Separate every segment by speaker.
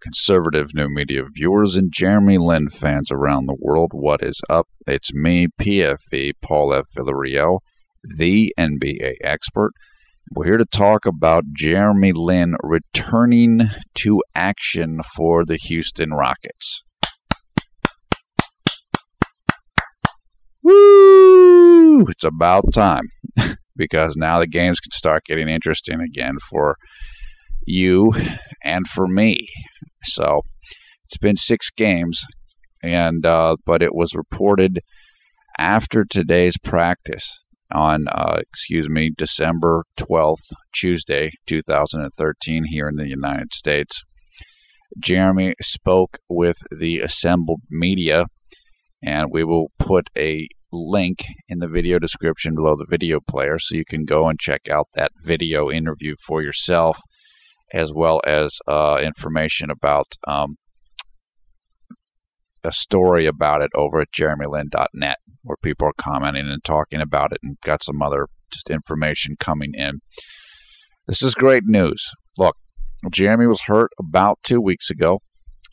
Speaker 1: conservative new media viewers and Jeremy Lin fans around the world, what is up? It's me, PFE, Paul F. Villarreal, the NBA expert. We're here to talk about Jeremy Lin returning to action for the Houston Rockets. Woo! It's about time because now the games can start getting interesting again for you and for me. So it's been 6 games, and but it was reported after today's practice on December 12th, Tuesday, 2013, here in the United States. Jeremy spoke with the assembled media, and we will put a link in the video description below the video player so you can go and check out that video interview for yourself, as well as information about a story about it over at jeremylin.net, where people are commenting and talking about it, and got some other just information coming in. This is great news. Look, Jeremy was hurt about 2 weeks ago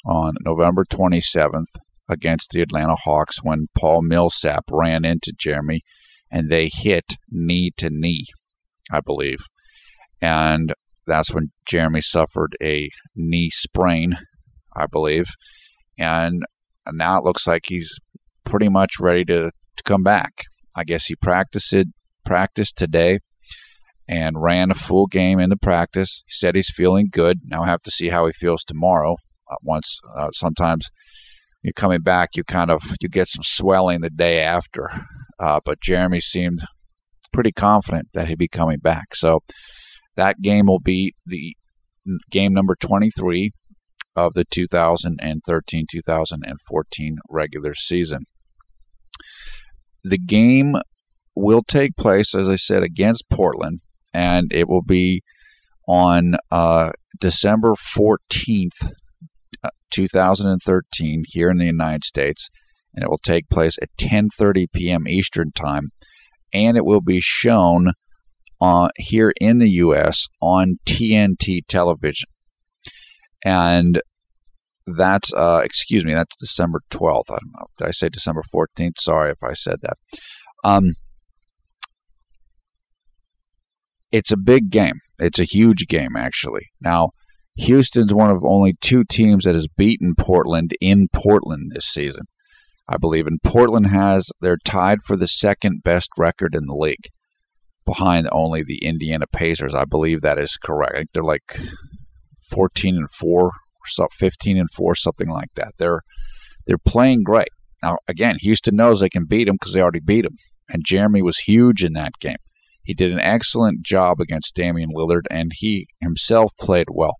Speaker 1: on November 27th against the Atlanta Hawks when Paul Millsap ran into Jeremy and they hit knee to knee, I believe. And that's when Jeremy suffered a knee sprain, I believe. And now it looks like he's pretty much ready to come back. I guess he practiced today and ran a full game in the practice. He said he's feeling good. Now I have to see how he feels tomorrow. Sometimes you're coming back, you get some swelling the day after. But Jeremy seemed pretty confident that he'd be coming back. So that game will be the game number 23 of the 2013-2014 regular season. The game will take place, as I said, against Portland, and it will be on December 14th, 2013, here in the United States, and it will take place at 10:30 p.m. Eastern Time, and it will be shown here in the U.S. on TNT television. And that's December 12th. I don't know. Did I say December 14th? Sorry if I said that. It's a big game. It's a huge game, actually. Now, Houston's one of only 2 teams that has beaten Portland in Portland this season, I believe. And Portland they're tied for the second best record in the league, behind only the Indiana Pacers. I believe that is correct. I think they're like 14-4, or 15-4, something like that. They're playing great. Now, again, Houston knows they can beat them because they already beat them. And Jeremy was huge in that game. He did an excellent job against Damian Lillard, and he himself played well.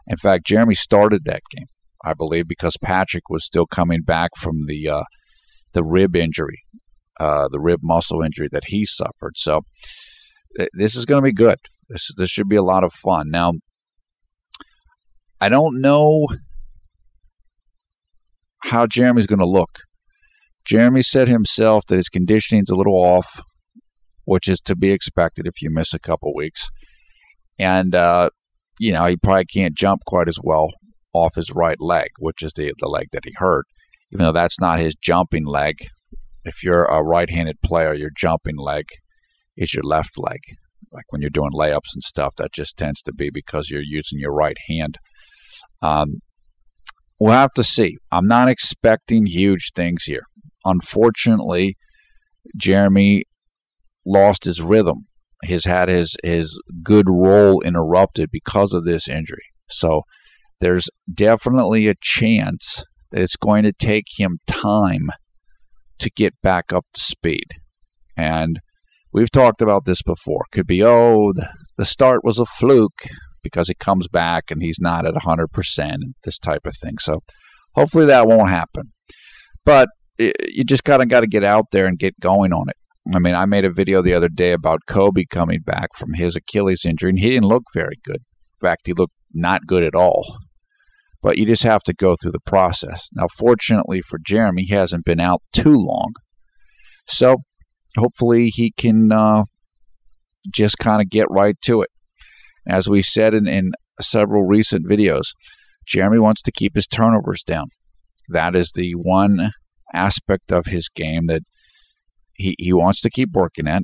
Speaker 1: In fact, Jeremy started that game, I believe, because Patrick was still coming back from the rib injury, the rib muscle injury that he suffered. So this is going to be good. This should be a lot of fun. Now, I don't know how Jeremy's going to look. Jeremy said himself that his conditioning's a little off, which is to be expected if you miss a couple weeks. And, he probably can't jump quite as well off his right leg, which is the leg that he hurt, even though that's not his jumping leg. If you're a right-handed player, your jumping leg is your left leg. Like when you're doing layups and stuff, that just tends to be because you're using your right hand. We'll have to see. I'm not expecting huge things here. Unfortunately, Jeremy lost his rhythm. He's had his good role interrupted because of this injury. So there's definitely a chance that it's going to take him time to get back up to speed. And we've talked about this before. Could be, the start was a fluke because he comes back and he's not at 100%, this type of thing. So hopefully that won't happen. But you just got to get out there and get going on it. I mean, I made a video the other day about Kobe coming back from his Achilles injury, and he didn't look very good. In fact, he looked not good at all. But you just have to go through the process. Now, fortunately for Jeremy, he hasn't been out too long. So hopefully he can just kind of get right to it. As we said in several recent videos, Jeremy wants to keep his turnovers down. That is the one aspect of his game that he wants to keep working at,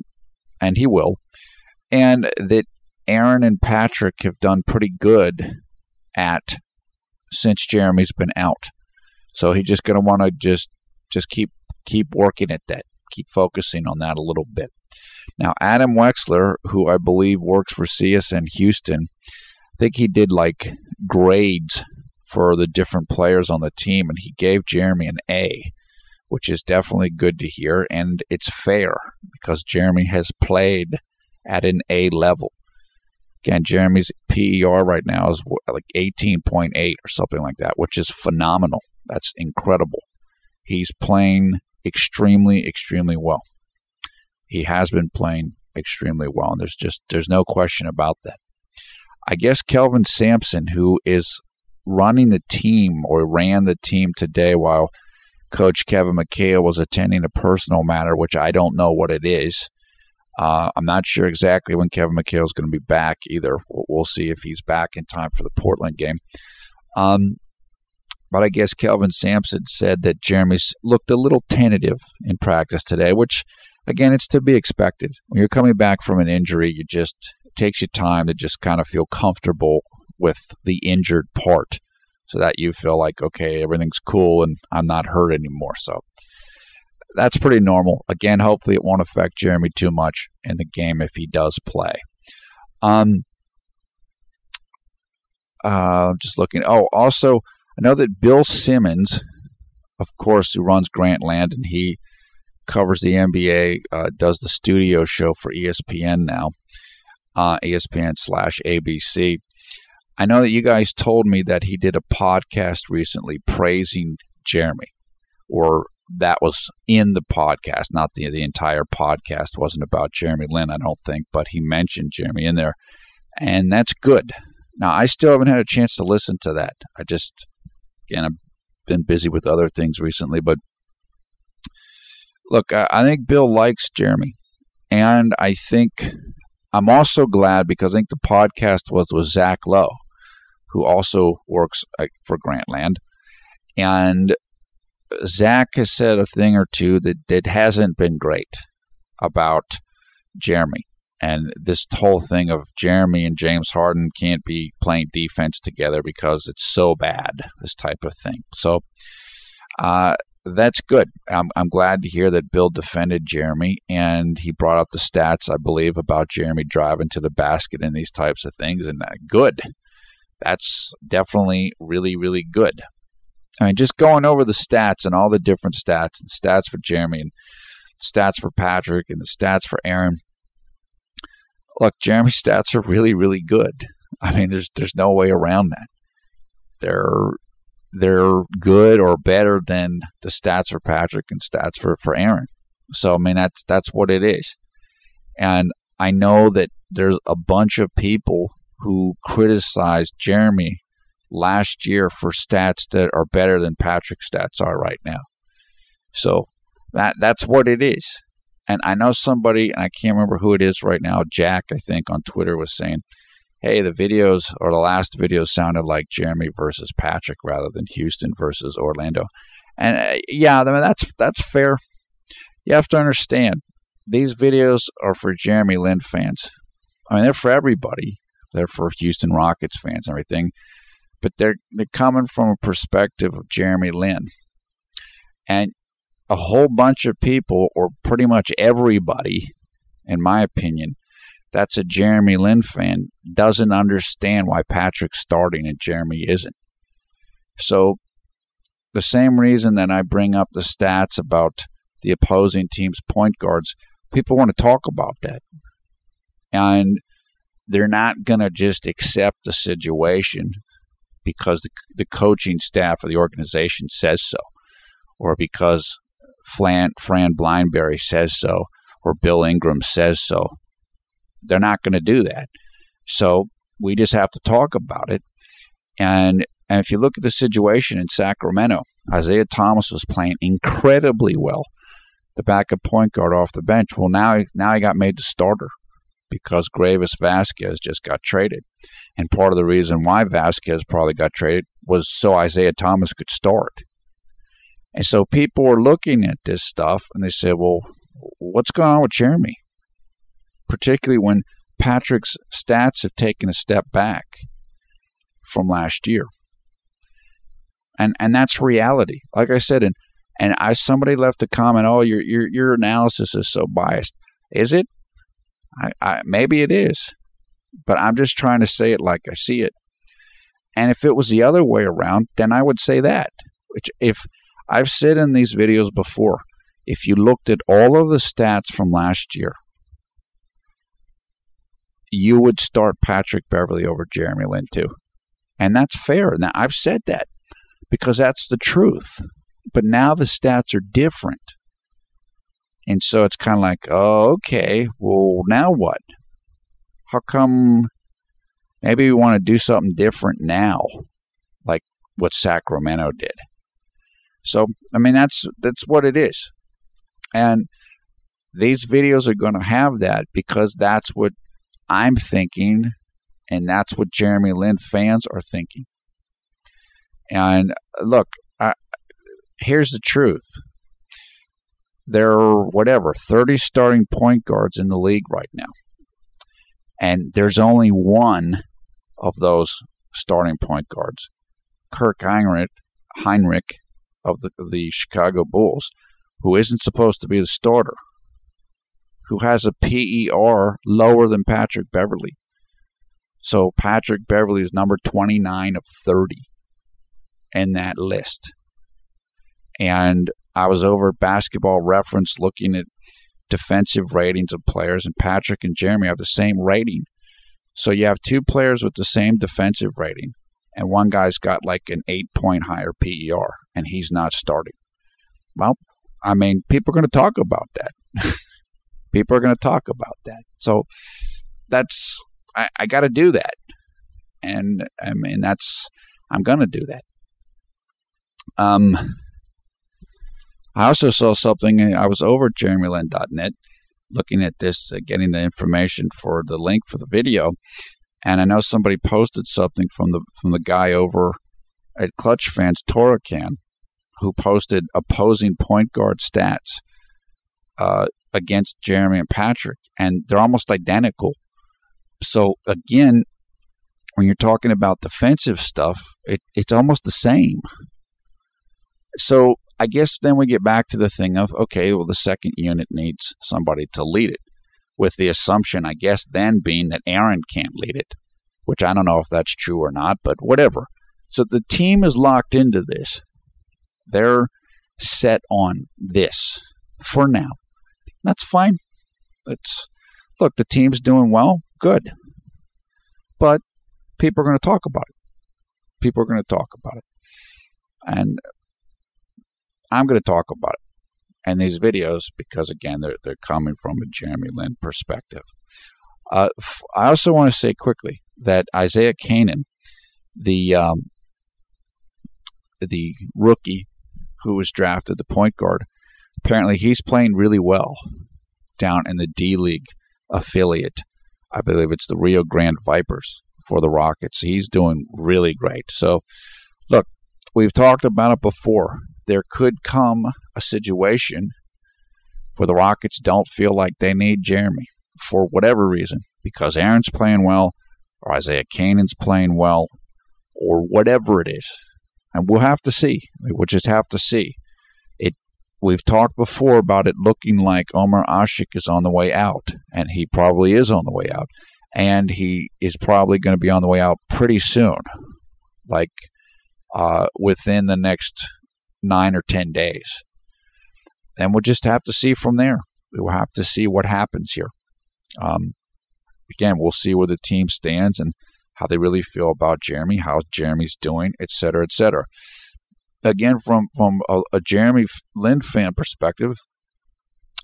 Speaker 1: and he will. And that Aaron and Patrick have done pretty good at since Jeremy's been out. So he's just going to want to just keep working at that, keep focusing on that a little bit. Now, Adam Wexler, who I believe works for CSN Houston, I think he did like grades for the different players on the team, and he gave Jeremy an A, which is definitely good to hear, and it's fair because Jeremy has played at an A level. Again, Jeremy's PER right now is like 18.8 or something like that, which is phenomenal. That's incredible. He's playing extremely, extremely well. He has been playing extremely well, and there's no question about that. I guess Kelvin Sampson, who is running the team or ran the team today while Coach Kevin McHale was attending a personal matter, which I don't know what it is. I'm not sure exactly when Kevin McHale is going to be back either. We'll see if he's back in time for the Portland game. But I guess Kelvin Sampson said that Jeremy looked a little tentative in practice today, which, again, it's to be expected. When you're coming back from an injury, it takes you time to just kind of feel comfortable with the injured part so that you feel like, okay, everything's cool and I'm not hurt anymore. So that's pretty normal. Again, hopefully it won't affect Jeremy too much in the game if he does play. Just looking. Oh, also, I know that Bill Simmons, of course, who runs Grantland, and he covers the NBA, does the studio show for ESPN now, ESPN/ABC. I know that you guys told me that he did a podcast recently praising Jeremy, or that was in the podcast, not the entire podcast wasn't about Jeremy Lin, I don't think, but he mentioned Jeremy in there, and that's good. Now, I still haven't had a chance to listen to that. Again, I've been busy with other things recently, but look, I think Bill likes Jeremy, and I think I'm also glad because I think the podcast was with Zach Lowe, who also works for Grantland, and Zach has said a thing or two that hasn't been great about Jeremy. And this whole thing of Jeremy and James Harden can't be playing defense together because it's so bad, this type of thing. So that's good. I'm glad to hear that Bill defended Jeremy, and he brought up the stats, I believe, about Jeremy driving to the basket and these types of things. And good. That's definitely really, really good. I mean, just going over the stats and all the different stats, and stats for Jeremy and stats for Patrick and the stats for Aaron. Look, Jeremy's stats are really, really good. I mean, there's no way around that. They're good or better than the stats for Patrick and stats for Aaron. So, I mean, that's what it is. And I know that there's a bunch of people who criticized Jeremy last year for stats that are better than Patrick's stats are right now. So that's what it is. And I know somebody, and I can't remember who it is right now, Jack, I think, on Twitter was saying, hey, the videos or the last videos sounded like Jeremy versus Patrick rather than Houston versus Orlando. And yeah, I mean, that's fair. You have to understand, these videos are for Jeremy Lin fans. I mean, they're for everybody. They're for Houston Rockets fans and everything. But they're coming from a perspective of Jeremy Lin. And a whole bunch of people, or pretty much everybody, in my opinion, that's a Jeremy Lin fan, doesn't understand why Patrick's starting and Jeremy isn't. So the same reason that I bring up the stats about the opposing team's point guards, people want to talk about that. And they're not going to just accept the situation because the coaching staff of the organization says so, or because Fran Blindberry says so, or Bill Ingram says so. They're not going to do that. So we just have to talk about it. And if you look at the situation in Sacramento, Isaiah Thomas was playing incredibly well, the backup point guard off the bench. Well, now he got made the starter because Gravis Vasquez just got traded. And part of the reason why Vasquez probably got traded was so Isaiah Thomas could start. And so people were looking at this stuff and they said, well, what's going on with Jeremy? Particularly when Patrick's stats have taken a step back from last year. And that's reality. Like I said, somebody left a comment, oh, your analysis is so biased. Is it? Maybe it is. But I'm just trying to say it like I see it. And if it was the other way around, then I would say that. Which, if I've said in these videos before, if you looked at all of the stats from last year, you would start Patrick Beverley over Jeremy Lin too. And that's fair. Now, I've said that because that's the truth. But now the stats are different. And so it's kind of like, oh, okay, well, now what? How come maybe we want to do something different now, like what Sacramento did? So, I mean, that's what it is. And these videos are going to have that because that's what I'm thinking, and that's what Jeremy Lin fans are thinking. And look, here's the truth. There are, 30 starting point guards in the league right now. And there's only one of those starting point guards, Kirk Heinrich of the Chicago Bulls, who isn't supposed to be the starter, who has a PER lower than Patrick Beverley. So Patrick Beverley is number 29 of 30 in that list. And I was over at Basketball Reference looking at defensive ratings of players, and Patrick and Jeremy have the same rating. So you have two players with the same defensive rating, and one guy's got like an 8-point higher PER, and he's not starting. Well, I mean, people are going to talk about that. People are going to talk about that. So that's, I got to do that. And I mean, I'm going to do that. I also saw something. I was over at JeremyLin.net looking at this, getting the information for the link for the video, and I know somebody posted something from the guy over at Clutch Fans Toracan, who posted opposing point guard stats against Jeremy and Patrick, and they're almost identical. So again, when you're talking about defensive stuff, it's almost the same. So I guess then we get back to the thing of, okay, well, the second unit needs somebody to lead it, with the assumption, I guess, then being that Aaron can't lead it, which I don't know if that's true or not, but whatever. So the team is locked into this. They're set on this for now. That's fine. Look, the team's doing well, good. But people are going to talk about it. People are going to talk about it. And I'm going to talk about it in these videos because, again, they're coming from a Jeremy Lin perspective. I also want to say quickly that Isaiah Canaan, the rookie who was drafted, the point guard, apparently he's playing really well down in the D-League affiliate. I believe it's the Rio Grande Vipers for the Rockets. He's doing really great. So, look, we've talked about it before. There could come a situation where the Rockets don't feel like they need Jeremy for whatever reason, because Aaron's playing well, or Isaiah Canaan's playing well, or whatever it is. And we'll have to see. We'll just have to see. We've talked before about it looking like Omer Asik is on the way out, and he probably is on the way out. And he is probably going to be on the way out pretty soon, like within the next 9 or 10 days. And we'll just have to see from there. We'll have to see what happens here. Again, we'll see where the team stands and how they really feel about Jeremy, how Jeremy's doing, et cetera, et cetera. Again, from a Jeremy Lin fan perspective,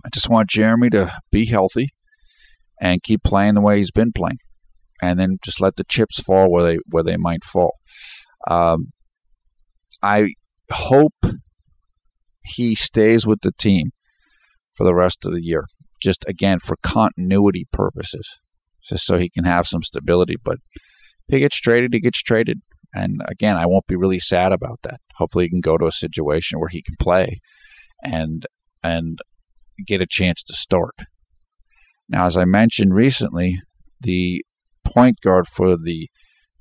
Speaker 1: I just want Jeremy to be healthy and keep playing the way he's been playing, and then just let the chips fall where they might fall. I hope he stays with the team for the rest of the year, just again for continuity purposes, just so he can have some stability. But if he gets traded, he gets traded. And again, I won't be really sad about that. Hopefully he can go to a situation where he can play and get a chance to start. Now, as I mentioned recently, the point guard for the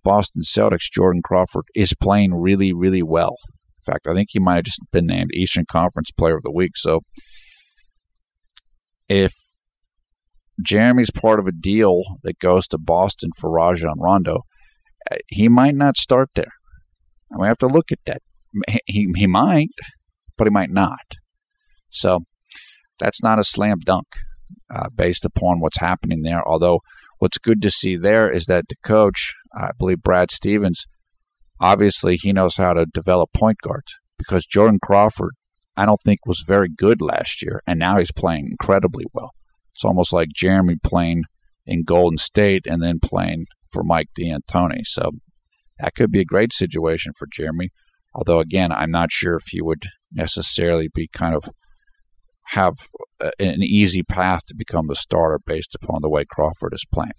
Speaker 1: Boston Celtics, Jordan Crawford, is playing really, really well. In fact, I think he might have just been named Eastern Conference Player of the Week. So if Jeremy's part of a deal that goes to Boston for Rajon Rondo, he might not start there. And we have to look at that. He might, but he might not. So that's not a slam dunk based upon what's happening there. Although what's good to see there is that the coach, I believe Brad Stevens, obviously he knows how to develop point guards, because Jordan Crawford, I don't think, was very good last year, and now he's playing incredibly well. It's almost like Jeremy playing in Golden State and then playing for Mike D'Antoni. So that could be a great situation for Jeremy. Although, again, I'm not sure if he would necessarily be kind of have an easy path to become the starter based upon the way Crawford is playing.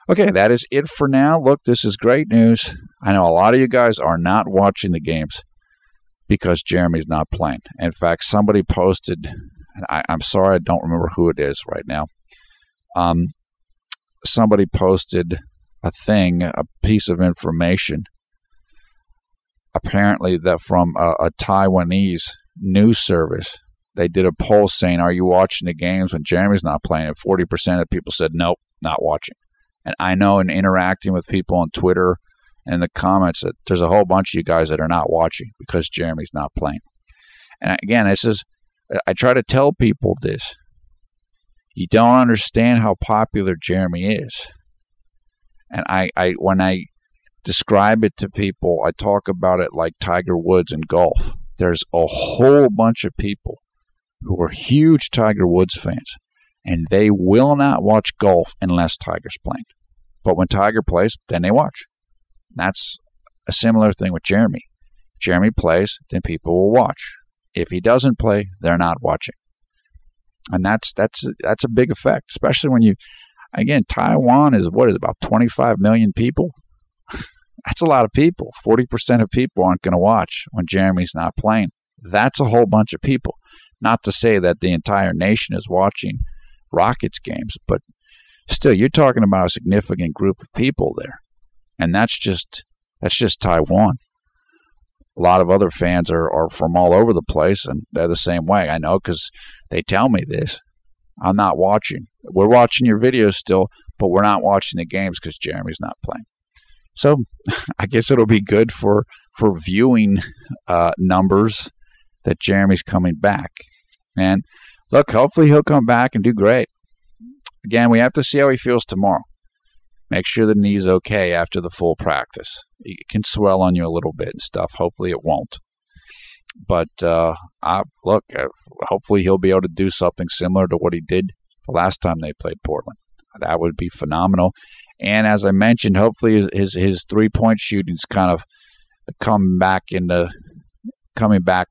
Speaker 1: Okay, that is it for now. Look, this is great news. I know a lot of you guys are not watching the games because Jeremy's not playing. In fact, somebody posted, and I'm sorry I don't remember who it is right now. Somebody posted a piece of information, apparently that from a Taiwanese news service. They did a poll saying, are you watching the games when Jeremy's not playing? And 40% of people said, nope, not watching. And I know in interacting with people on Twitter and the comments that there's a whole bunch of you guys that are not watching because Jeremy's not playing. And again, I try to tell people this. You don't understand how popular Jeremy is. And when I describe it to people, I talk about it like Tiger Woods in golf. There's a whole bunch of people who are huge Tiger Woods fans, and they will not watch golf unless Tiger's playing. But when Tiger plays, then they watch. That's a similar thing with Jeremy. If Jeremy plays, then people will watch. If he doesn't play, they're not watching. And that's a big effect, especially when again, Taiwan is about 25 million people? That's a lot of people. 40% of people aren't going to watch when Jeremy's not playing. That's a whole bunch of people. Not to say that the entire nation is watching Rockets games, but still, you're talking about a significant group of people there. And that's just Taiwan. A lot of other fans are from all over the place, and they're the same way. I know because they tell me this. I'm not watching. We're watching your videos still, but we're not watching the games because Jeremy's not playing. So I guess it'll be good for viewing numbers that Jeremy's coming back. And look, hopefully he'll come back and do great. Again, we have to see how he feels tomorrow. Make sure the knee's okay after the full practice. It can swell on you a little bit and stuff. Hopefully it won't. But hopefully he'll be able to do something similar to what he did the last time they played Portland. That would be phenomenal. And as I mentioned, hopefully his three-point shooting's kind of coming back a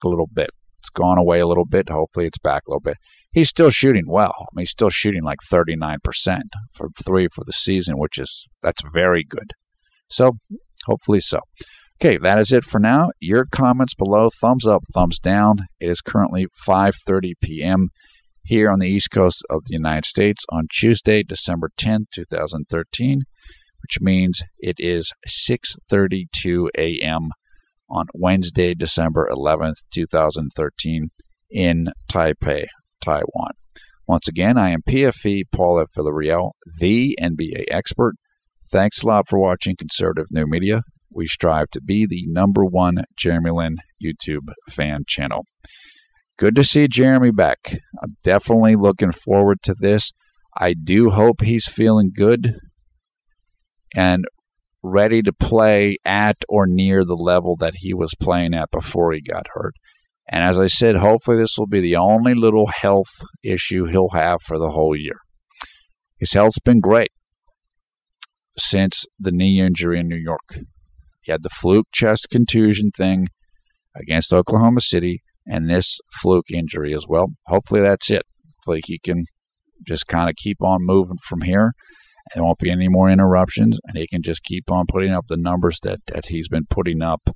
Speaker 1: little bit. It's gone away a little bit. Hopefully it's back a little bit. He's still shooting well. I mean, he's still shooting like 39% for three for the season, that's very good. So hopefully so. Okay, that is it for now. Your comments below, thumbs up, thumbs down. It is currently 5:30 p.m. here on the East Coast of the United States on Tuesday, December 10th, 2013, which means it is 6:32 a.m. on Wednesday, December 11th, 2013 in Taipei, Taiwan. Once again, I am PFE Paul F. Villarreal, the NBA expert. Thanks a lot for watching Conservative New Media. We strive to be the #1 Jeremy Lin YouTube fan channel. Good to see Jeremy back. I'm definitely looking forward to this. I do hope he's feeling good and ready to play at or near the level that he was playing at before he got hurt. And as I said, hopefully this will be the only little health issue he'll have for the whole year. His health's been great since the knee injury in New York. He had the fluke chest contusion thing against Oklahoma City and this fluke injury as well. Hopefully that's it. Hopefully he can just kind of keep on moving from here. There won't be any more interruptions, and he can just keep on putting up the numbers that he's been putting up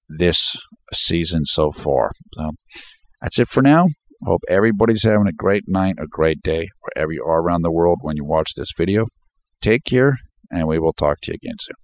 Speaker 1: this season so far. So that's it for now. Hope everybody's having a great night, a great day, wherever you are around the world when you watch this video. Take care, and we will talk to you again soon.